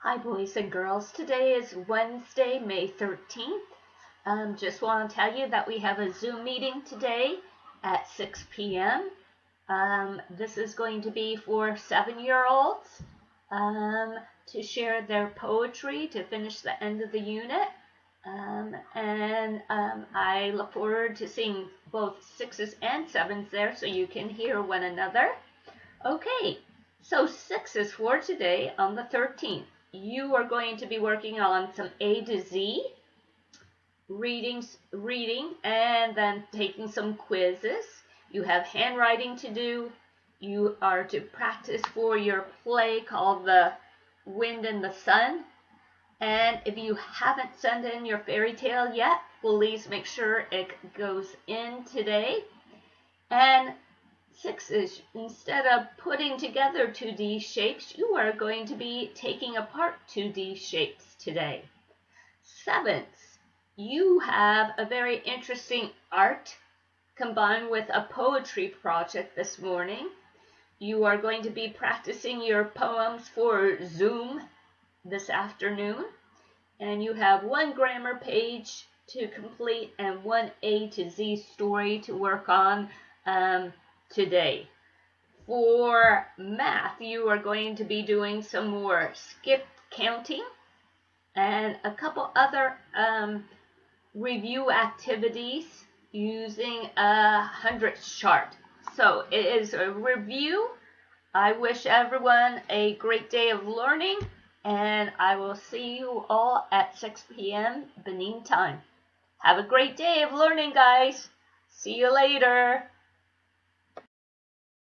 Hi, boys and girls. Today is Wednesday, May 13th. Just want to tell you that we have a Zoom meeting today at 6 p.m. This is going to be for 7-year-olds to share their poetry to finish the end of the unit. I look forward to seeing both 6s and 7s there so you can hear one another. Okay, so 6s for today on the 13th. You are going to be working on some A to Z reading, and then taking some quizzes. You have handwriting to do. You are to practice for your play called The Wind and the Sun. And if you haven't sent in your fairy tale yet, please make sure it goes in today. And 6s, instead of putting together 2D shapes, you are going to be taking apart 2D shapes today. 7s, you have a very interesting art combined with a poetry project this morning. You are going to be practicing your poems for Zoom this afternoon, and you have one grammar page to complete and one A to Z story to work on today. For math, you are going to be doing some more skip counting and a couple other review activities using a hundredths chart. So it is a review. I wish everyone a great day of learning, and I will see you all at 6 p.m. Benin time. Have a great day of learning, guys. See you later.